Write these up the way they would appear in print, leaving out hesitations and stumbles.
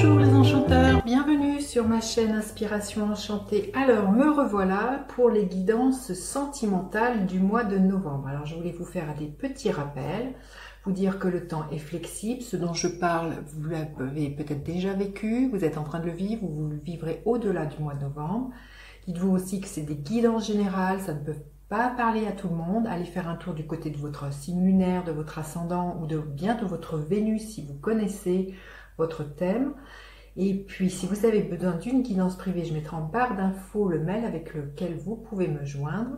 Bonjour les enchanteurs, bienvenue sur ma chaîne Inspiration Enchantée. Alors me revoilà pour les guidances sentimentales du mois de novembre. Alors je voulais vous faire des petits rappels, vous dire que le temps est flexible, ce dont je parle vous l'avez peut-être déjà vécu, vous êtes en train de le vivre ou vous le vivrez au-delà du mois de novembre. Dites-vous aussi que c'est des guidances générales, ça ne peut pas parler à tout le monde. Allez faire un tour du côté de votre signe lunaire, de votre ascendant ou bien de votre Vénus si vous connaissez votre thème. Et puis si vous avez besoin d'une guidance privée, je mettrai en barre d'infos le mail avec lequel vous pouvez me joindre.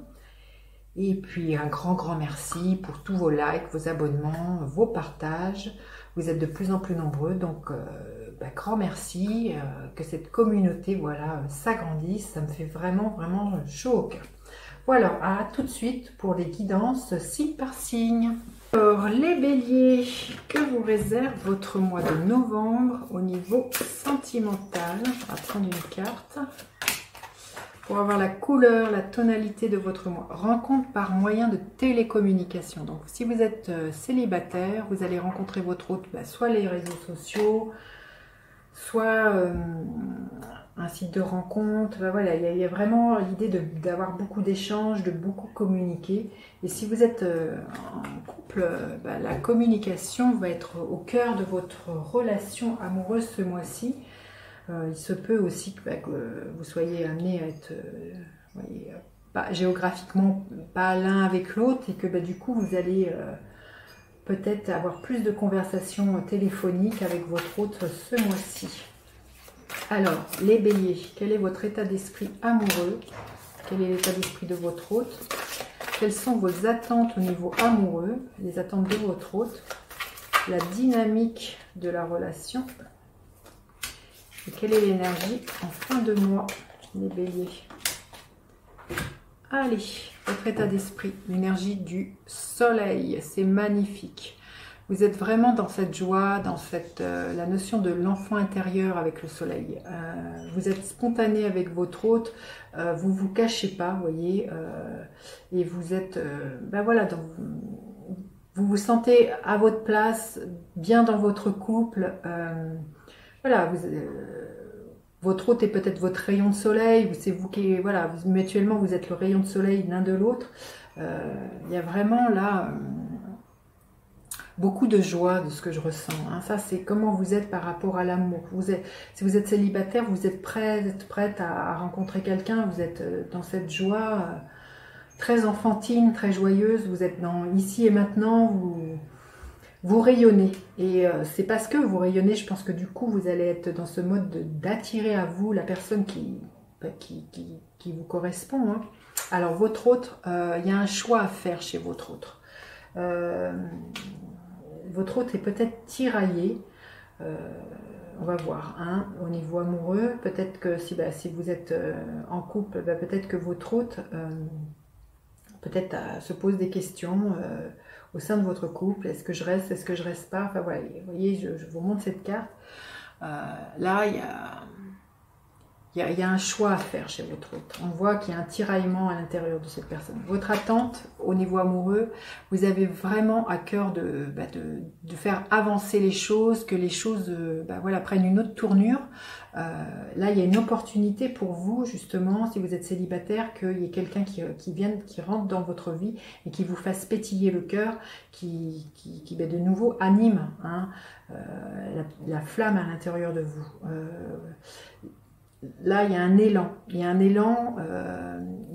Et puis un grand merci pour tous vos likes, vos abonnements, vos partages. Vous êtes de plus en plus nombreux, donc grand merci, que cette communauté s'agrandisse, ça me fait vraiment chaud au cœur. Voilà, à tout de suite pour les guidances signe par signe. Alors les béliers, que vous réserve votre mois de novembre au niveau sentimental? On va prendre une carte pour avoir la couleur, la tonalité de votre mois. Rencontre par moyen de télécommunication. Donc si vous êtes célibataire, vous allez rencontrer votre hôte, soit les réseaux sociaux, soit un site de rencontre. Voilà, il y a vraiment l'idée d'avoir beaucoup d'échanges, de beaucoup communiquer. Et si vous êtes en couple, la communication va être au cœur de votre relation amoureuse ce mois-ci. Il se peut aussi que vous soyez amené à être géographiquement pas l'un avec l'autre et que du coup vous allez peut-être avoir plus de conversations téléphoniques avec votre hôte ce mois-ci. Alors, les béliers, quel est votre état d'esprit amoureux? Quel est l'état d'esprit de votre hôte? Quelles sont vos attentes au niveau amoureux? Les attentes de votre hôte? La dynamique de la relation? Et quelle est l'énergie en fin de mois, les béliers? Allez, votre état d'esprit, l'énergie du soleil, c'est magnifique. Vous êtes vraiment dans cette joie, dans la notion de l'enfant intérieur avec le soleil. Vous êtes spontané avec votre hôte, vous vous cachez pas, vous voyez, et vous êtes, vous vous sentez à votre place, bien dans votre couple. Voilà, votre hôte est peut-être votre rayon de soleil, c'est vous qui, voilà, mutuellement vous êtes le rayon de soleil l'un de l'autre. Il y a vraiment là beaucoup de joie de ce que je ressens. Hein. Ça, c'est comment vous êtes par rapport à l'amour. Si vous êtes célibataire, vous êtes prête à rencontrer quelqu'un, vous êtes dans cette joie très enfantine, très joyeuse, vous êtes dans ici et maintenant, vous rayonnez. Et c'est parce que vous rayonnez, je pense que du coup, vous allez être dans ce mode d'attirer à vous la personne qui vous correspond. Hein. Alors, votre autre, il y a un choix à faire chez votre autre. Votre hôte est peut-être tiraillé, on va voir, hein, au niveau amoureux. Peut-être que si vous êtes en couple, peut-être que votre hôte se pose des questions au sein de votre couple. Est-ce que je reste, est-ce que je reste pas? Enfin voilà, vous voyez, je vous montre cette carte. Là, il y a un choix à faire chez votre hôte. On voit qu'il y a un tiraillement à l'intérieur de cette personne. Votre attente au niveau amoureux, vous avez vraiment à cœur de faire avancer les choses, que les choses prennent une autre tournure. Là, il y a une opportunité pour vous, justement, si vous êtes célibataire, qu'il y ait quelqu'un qui rentre dans votre vie et qui vous fasse pétiller le cœur, qui de nouveau anime la flamme à l'intérieur de vous. Là, il y a un élan. Il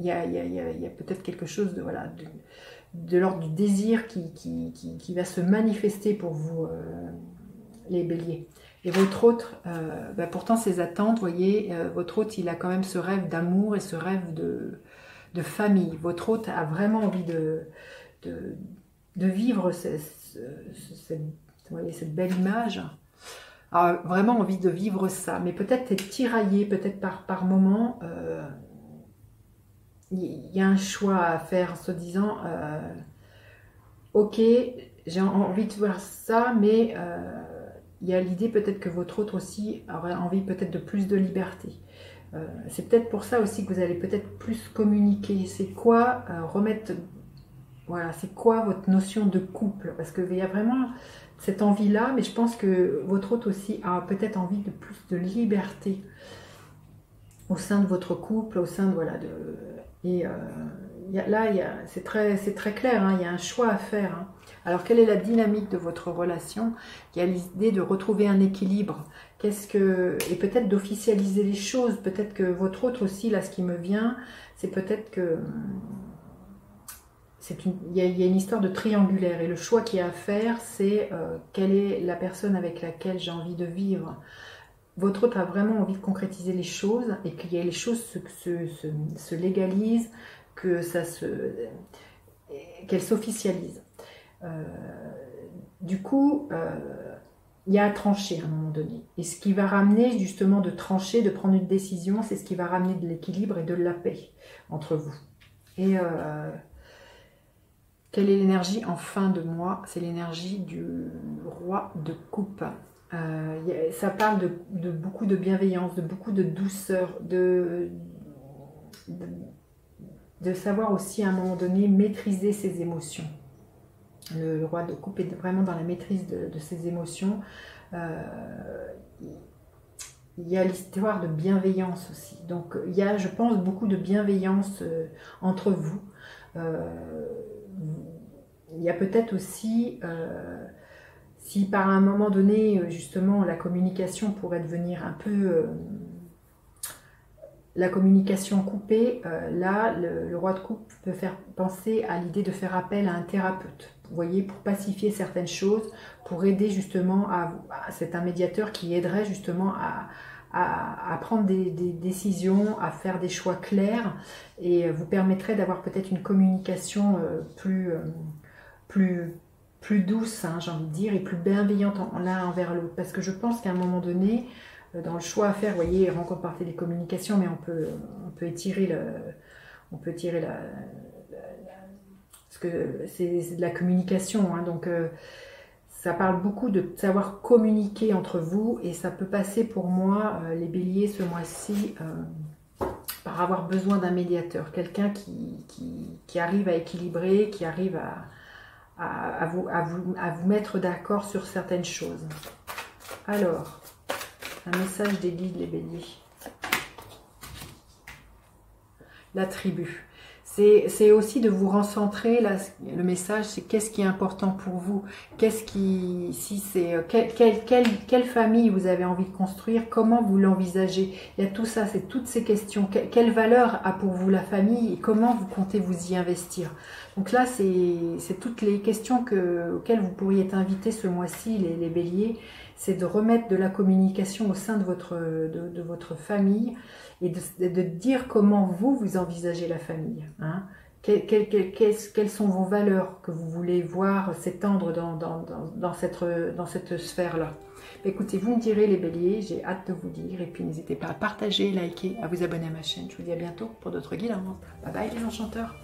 y a peut-être quelque chose de l'ordre du désir qui va se manifester pour vous, les béliers. Et votre autre, pourtant ses attentes, vous voyez, votre hôte, il a quand même ce rêve d'amour et ce rêve de famille. Votre hôte a vraiment envie de vivre cette belle image. Alors, vraiment envie de vivre ça, mais peut-être être tiraillé, peut-être par moment, il y a un choix à faire en se disant ok, j'ai envie de voir ça, mais il y a l'idée peut-être que votre autre aussi aurait envie peut-être de plus de liberté. C'est peut-être pour ça aussi que vous allez peut-être plus communiquer. C'est quoi remettre Voilà, c'est quoi votre notion de couple? Parce qu'il y a vraiment cette envie-là, mais je pense que votre hôte aussi a peut-être envie de plus de liberté au sein de votre couple, au sein de, voilà, et c'est très clair, hein, il y a un choix à faire. Hein. Alors, quelle est la dynamique de votre relation? Il y a l'idée de retrouver un équilibre. Et peut-être d'officialiser les choses. Peut-être que votre autre aussi, là, ce qui me vient, c'est peut-être que il y a une histoire de triangulaire. Et le choix qu'il y a à faire, c'est quelle est la personne avec laquelle j'ai envie de vivre. Votre autre a vraiment envie de concrétiser les choses et qu'il y ait les choses se légalisent, qu'elles s'officialisent. Du coup, il y a à trancher à un moment donné. Et ce qui va ramener justement de trancher, de prendre une décision, c'est ce qui va ramener de l'équilibre et de la paix entre vous. Et quelle est l'énergie en fin de mois? C'est l'énergie du roi de coupe. Ça parle de beaucoup de bienveillance, de beaucoup de douceur, de savoir aussi à un moment donné maîtriser ses émotions. Le roi de coupe est vraiment dans la maîtrise de ses émotions. Il y a l'histoire de bienveillance aussi. Donc il y a, je pense, beaucoup de bienveillance entre vous. Il y a peut-être aussi, si par un moment donné, justement, la communication pourrait devenir un peu... la communication coupée, là, le roi de coupe peut faire penser à l'idée de faire appel à un thérapeute. Vous voyez, pour pacifier certaines choses, pour aider justement c'est un médiateur qui aiderait justement à prendre des décisions, à faire des choix clairs et vous permettrait d'avoir peut-être une communication plus douce, hein, j'ai envie de dire, et plus bienveillante l'un envers l'autre. Parce que je pense qu'à un moment donné, dans le choix à faire, vous voyez, rencontre par télécommunication, mais on peut étirer parce que c'est de la communication, hein, donc ça parle beaucoup de savoir communiquer entre vous et ça peut passer pour moi, les béliers ce mois-ci, par avoir besoin d'un médiateur, quelqu'un qui arrive à équilibrer, qui arrive à vous mettre d'accord sur certaines choses. Alors, un message des guides, les béliers. La tribu. C'est aussi de vous recentrer, là, le message, c'est qu'est-ce qui est important pour vous, quelle famille vous avez envie de construire, comment vous l'envisagez. Il y a tout ça, c'est toutes ces questions. Quelle valeur a pour vous la famille et comment vous comptez vous y investir. Donc là, c'est toutes les questions auxquelles vous pourriez être invités ce mois-ci, les béliers. C'est de remettre de la communication au sein de votre famille et de dire comment vous envisagez la famille. Hein. Quelles sont vos valeurs que vous voulez voir s'étendre dans cette sphère-là. Écoutez, vous me direz les béliers, j'ai hâte de vous dire. Et puis n'hésitez pas à partager, liker, à vous abonner à ma chaîne. Je vous dis à bientôt pour d'autres guides. Bye bye les enchanteurs.